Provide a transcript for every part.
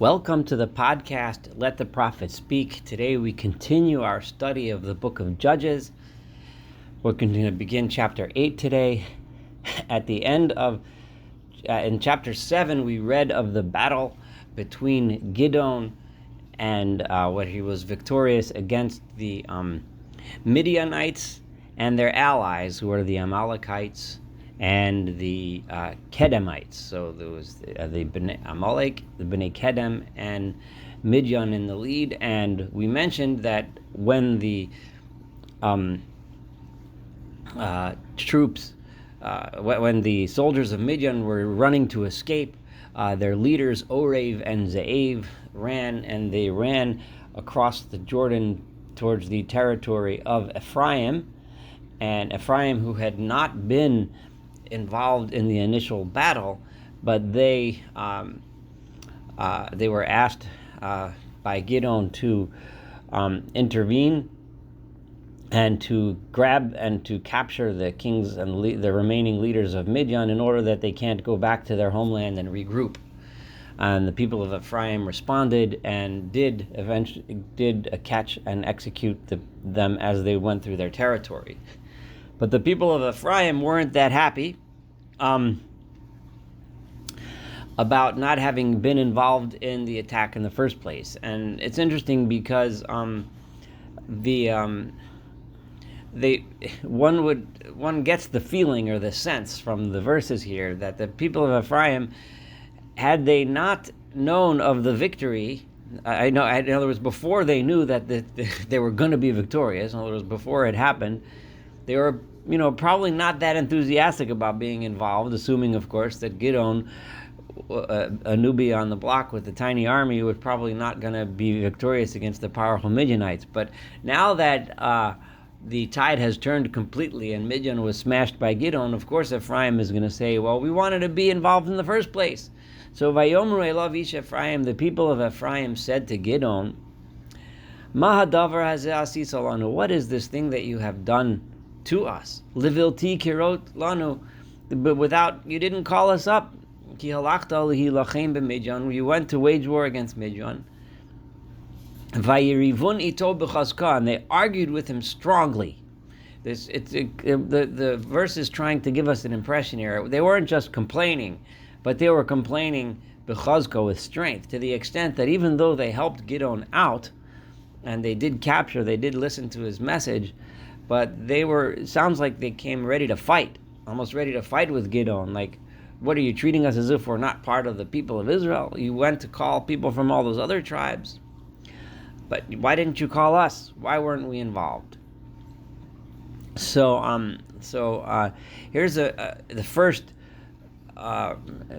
Welcome to the podcast, Let the Prophet Speak. Today we continue our study of the book of Judges. We're going to begin chapter 8 today. At the end of, in chapter 7, we read of the battle between Gideon and where he was victorious against the Midianites and their allies, who are the Amalekites and the Kedemites. So there was the Bnei Amalek, the Bnei Kedem, and Midian in the lead. And we mentioned that when the troops, when the soldiers of Midian were running to escape, their leaders Orev and Ze'ev ran across the Jordan towards the territory of Ephraim. And Ephraim, who had not been involved in the initial battle, but they were asked by Gideon to intervene and to grab and to capture the kings and the remaining leaders of Midian in order that they can't go back to their homeland and regroup. And the people of Ephraim responded and did catch and execute them as they went through their territory. But the people of Ephraim weren't that happy about not having been involved in the attack in the first place. And it's interesting because one gets the feeling or the sense from the verses here that the people of Ephraim, had they not known of the victory, in other words, before they knew that they were going to be victorious, in other words, before it happened, they were probably not that enthusiastic about being involved, assuming, of course, that Gideon, a newbie on the block with a tiny army, was probably not going to be victorious against the powerful Midianites. But now that the tide has turned completely and Midian was smashed by Gideon, of course Ephraim is going to say, well, we wanted to be involved in the first place. So Vayomru elav ish Ephraim, the people of Ephraim said to Gideon, Ma hadavar hazeh asis alanu, what is this thing that you have done to us? Livilti kirot lanu, but you didn't call us up. Ki halachta lehilachem b'Midian, you went to wage war against Midian. Vayirivun ito b'chazka, and they argued with him strongly. The verse is trying to give us an impression here. They weren't just complaining, but they were complaining b'chazka, with strength, to the extent that even though they helped Gideon out, and they did listen to his message, but it sounds like they came ready to fight, almost ready to fight with Gideon. Like, what are you treating us as if we're not part of the people of Israel? You went to call people from all those other tribes, but why didn't you call us? Why weren't we involved? So here's the first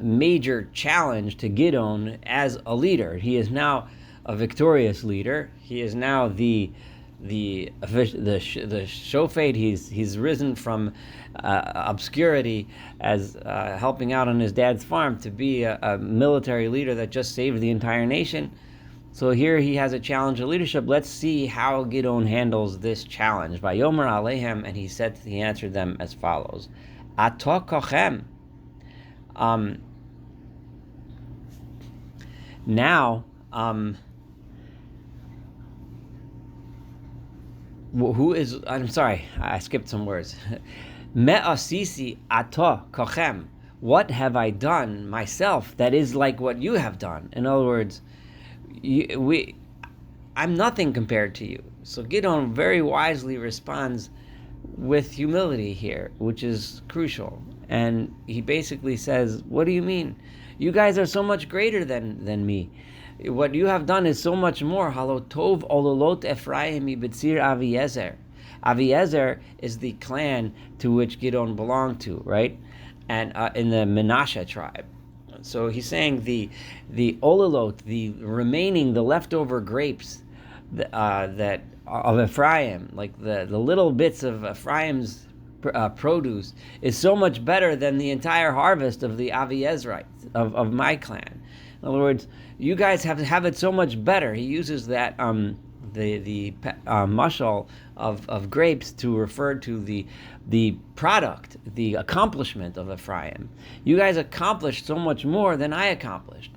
major challenge to Gideon as a leader. He is now a victorious leader. He is now the shofet. He's risen from obscurity as helping out on his dad's farm to be a military leader that just saved the entire nation. So here he has a challenge of leadership. Let's see how Gideon handles this challenge. Vayomer alehem, and he answered them as follows: Ato kochem. Now, who is? I'm sorry, I skipped some words. Me asisi ato kochem. What have I done myself that is like what you have done? In other words, I'm nothing compared to you. So Gideon very wisely responds with humility here, which is crucial. And he basically says, what do you mean? You guys are so much greater than me. What you have done is so much more. Halotov ololot Ephraim b'tzir Aviezer. Aviezer is the clan to which Gideon belonged to, right? And in the Menashe tribe. So he's saying the ololot, the leftover grapes that of Ephraim, like the little bits of Ephraim's produce, is so much better than the entire harvest of the Aviezrites of my clan. In other words, you guys have it so much better. He uses that the mashal of grapes to refer to the product, the accomplishment of Ephraim. You guys accomplished so much more than I accomplished.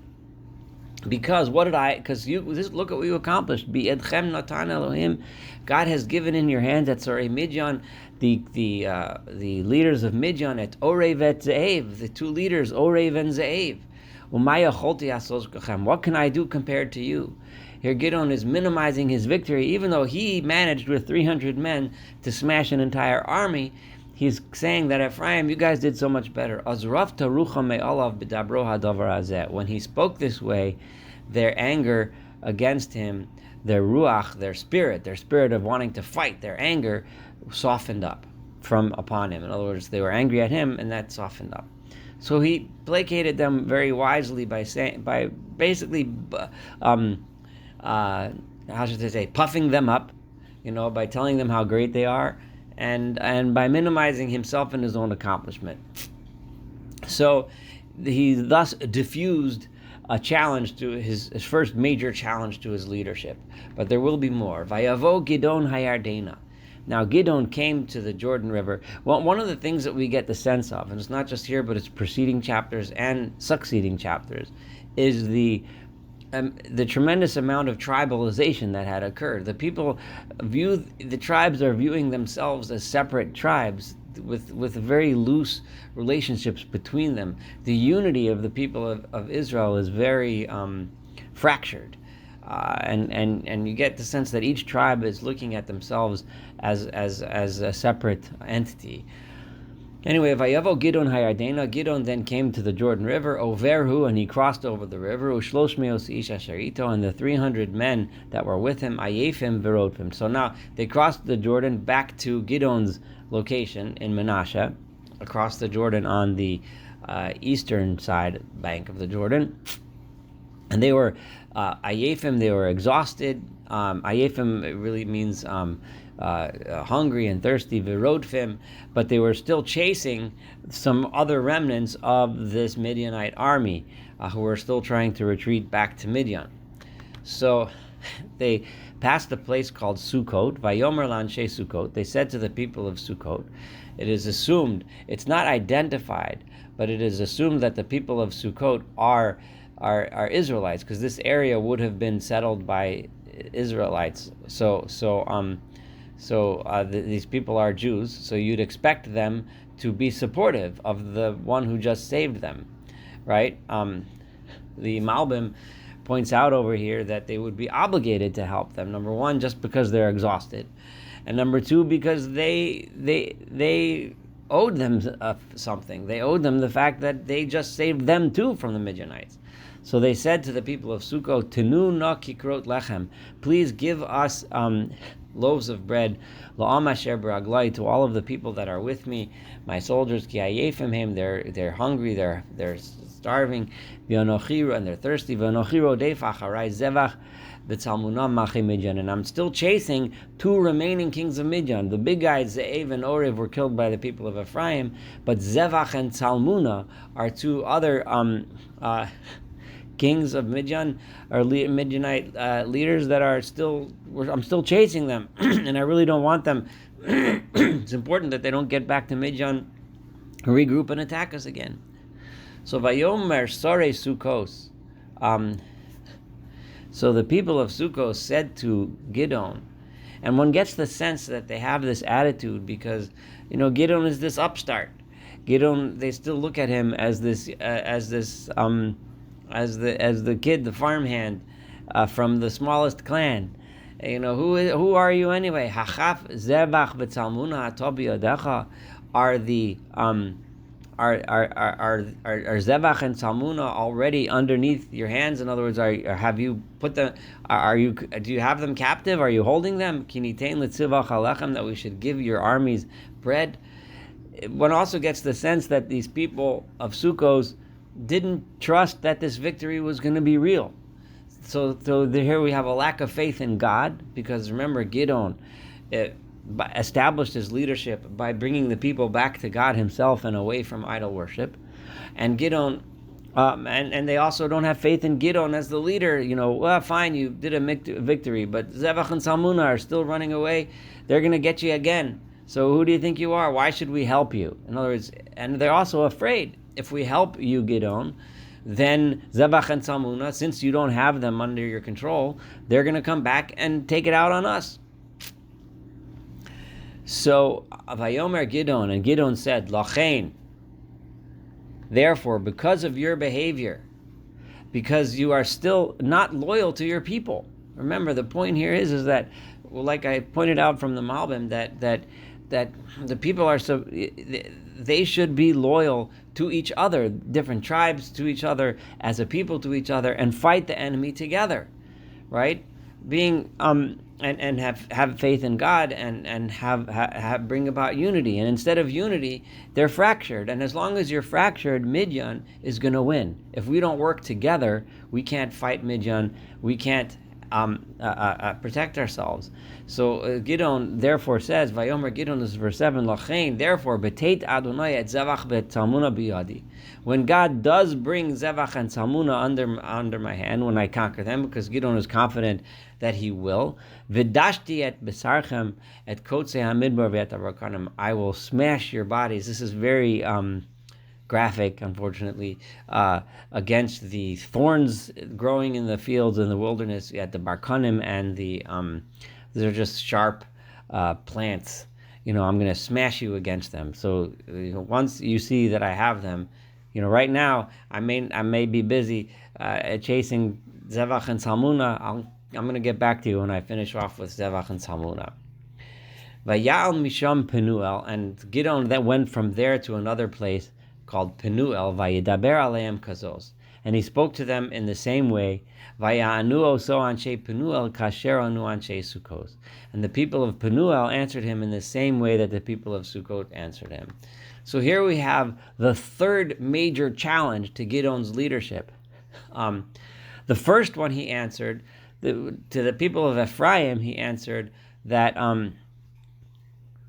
Because what did I? Because look at what you accomplished. Bi'edchem natan Elohim, God has given in your hands at Tzorei Midian, the leaders of Midian at Orev et Ze'ev, the two leaders Orev and Ze'ev. Umaya cholti asos kachem. What can I do compared to you? Here Gideon is minimizing his victory, even though he managed with 300 men to smash an entire army. He's saying that Ephraim, you guys did so much better. When he spoke this way, their anger against him, their ruach, their spirit of wanting to fight, their anger softened up from upon him. In other words, they were angry at him, and that softened up. So he placated them very wisely by basically, how should I say, puffing them up, by telling them how great they are, and by minimizing himself and his own accomplishment. So he thus diffused a challenge to his first major challenge to his leadership. But there will be more. Vayavo Gideon hayardena. Now Gideon came to the Jordan River. Well, one of the things that we get the sense of, and it's not just here, but it's preceding chapters and succeeding chapters, is the tremendous amount of tribalization that had occurred. The tribes are viewing themselves as separate tribes with very loose relationships between them. The unity of the people of Israel is very fractured. And you get the sense that each tribe is looking at themselves as a separate entity. Anyway, Vayavo Gideon hayardena. Gideon then came to the Jordan River, Overhu, and he crossed over the river. Ushloshmeos ish asherito, and the 300 men that were with him, Ayefim verodfim. So now they crossed the Jordan back to Gideon's location in Menashe, across the Jordan on the eastern side bank of the Jordan. And they were Ayefim, they were exhausted. Ayefim really means hungry and thirsty, Virodfim, but they were still chasing some other remnants of this Midianite army who were still trying to retreat back to Midian. So they passed a place called Sukkot, Vayomer Lanshe Sukkot. They said to the people of Sukkot, it is assumed, it's not identified, but it is assumed that the people of Sukkot are Israelites, because this area would have been settled by Israelites. These people are Jews, so you'd expect them to be supportive of the one who just saved them, right? The Malbim points out over here that they would be obligated to help them. Number one, just because they're exhausted, and number two, because they owed them something. They owed them the fact that they just saved them too from the Midianites. So they said to the people of Sukkot, Tenu na kikrot lechem, please give us loaves of bread, la'am asher b'raglai, to all of the people that are with me, my soldiers, ki ayefim him, they're hungry, they're starving, v'anochiru, and they're thirsty, v'anochiru defach harai zevach b'tzalmunam machi Midian, and I'm still chasing two remaining kings of Midian. The big guys, Ze'ev and Orev, were killed by the people of Ephraim, but Zevach and Tzalmunna are two other kings of Midian, or Midianite leaders that are I'm still chasing them, and I really don't want them. It's important that they don't get back to Midian, regroup, and attack us again. So Vayomer Sore Sukkos. So the people of Sukkos said to Gideon, and one gets the sense that they have this attitude because Gideon is this upstart. Gideon, they still look at him as the kid, the farmhand from the smallest clan. Who are you anyway? Hachaf zebach v'tzalmuna atobi yodecha. Are zebach and tzalmuna already underneath your hands? In other words, have you put them? Do you have them captive? Are you holding them? Kinitain litzivach alechem, that we should give your armies bread. One also gets the sense that these people of Sukkos didn't trust that this victory was going to be real. So here we have a lack of faith in God, because remember, Gideon established his leadership by bringing the people back to God himself and away from idol worship. And Gideon, and they also don't have faith in Gideon as the leader. Well, fine, you did a victory, but Zevach and Salmuna are still running away. They're going to get you again. So who do you think you are? Why should we help you? In other words, and they're also afraid. If we help you, Gideon, then Zebach and Salmuna, since you don't have them under your control, they're going to come back and take it out on us. So Vayomer Gideon, and Gideon said, Lachein, therefore, because of your behavior, because you are still not loyal to your people. Remember, the point here is that, well, like I pointed out from the Malbim, that the people are so, they should be loyal to each other, different tribes to each other, as a people to each other, and fight the enemy together, right? Being and have faith in God and have bring about unity. And instead of unity, they're fractured. And as long as you're fractured, Midian is going to win. If we don't work together, we can't fight Midian. We can't protect ourselves. So Gideon therefore says, Vayomer Gideon, this is verse 7, Lachein, therefore, beteit Adonai et Zevach bet Salmuna biyadi. When God does bring Zevach and Salmuna under my hand, when I conquer them, because Gideon is confident that he will, Vidashti et besarchem et kotzei hamidbar v'et avakanim, I will smash your bodies. This is very graphic, unfortunately, against the thorns growing in the fields in the wilderness at the barkanim, and they're just sharp plants. I'm going to smash you against them. So once you see that I have them, right now I may be busy chasing Zevach and Salmuna. I'm going to get back to you when I finish off with Zevach and Salmuna. Vayal misham Penuel, and Gideon then went from there to another place called Penuel, Vayidaber aleim kazos, and he spoke to them in the same way. Vayanu oso anshe Penuel kasher anu anshe Sukkot, and the people of Penuel answered him in the same way that the people of Sukkot answered him. So here we have the third major challenge to Gideon's leadership. The first one he answered to the people of Ephraim. He answered that,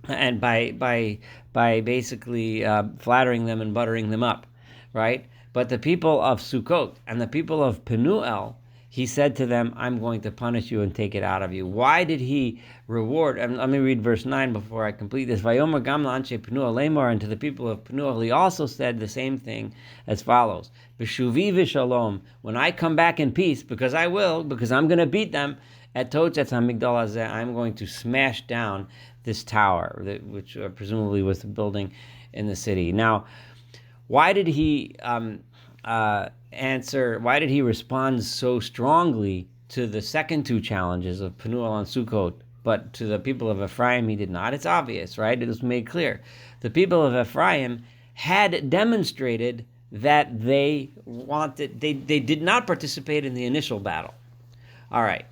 and by basically flattering them and buttering them up, right? But the people of Sukkot and the people of Penuel, he said to them, I'm going to punish you and take it out of you. Why did he reward? And let me read verse 9 before I complete this. Vayomer gam la'anshe Penuel lemar, and to the people of Penuel, he also said the same thing as follows. V'shuvi v'shalom, when I come back in peace, because I will, because I'm going to beat them, at Totzetz HaMigdal Hazeh, I'm going to smash down this tower, which presumably was the building in the city. Now, why did he answer? Why did he respond so strongly to the second two challenges of Penuel and Sukkot, but to the people of Ephraim he did not? It's obvious, right? It was made clear. The people of Ephraim had demonstrated that they did not participate in the initial battle. All right.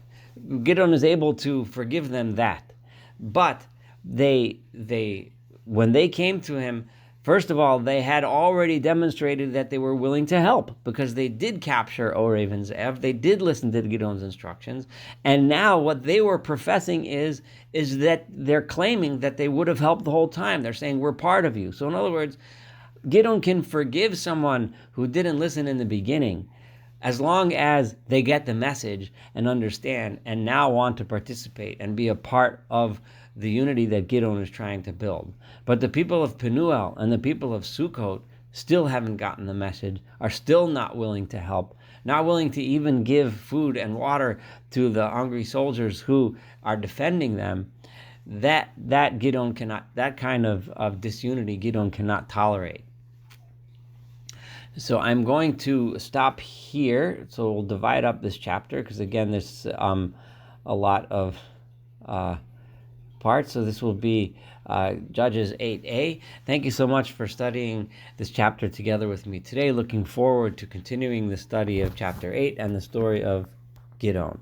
Gideon is able to forgive them that, but when they came to him, first of all, they had already demonstrated that they were willing to help, because they did capture Orev and Zev. They did listen to Gideon's instructions, and now what they were professing is that they're claiming that they would have helped the whole time. They're saying, we're part of you. So in other words, Gideon can forgive someone who didn't listen in the beginning, as long as they get the message and understand and now want to participate and be a part of the unity that Gideon is trying to build. But the people of Penuel and the people of Sukkot still haven't gotten the message, are still not willing to help, not willing to even give food and water to the hungry soldiers who are defending them. That Gideon cannot, that kind of disunity Gideon cannot tolerate. So I'm going to stop here. So we'll divide up this chapter, because again, there's a lot of parts. So this will be Judges 8a. Thank you so much for studying this chapter together with me today. Looking forward to continuing the study of chapter 8 and the story of Gideon.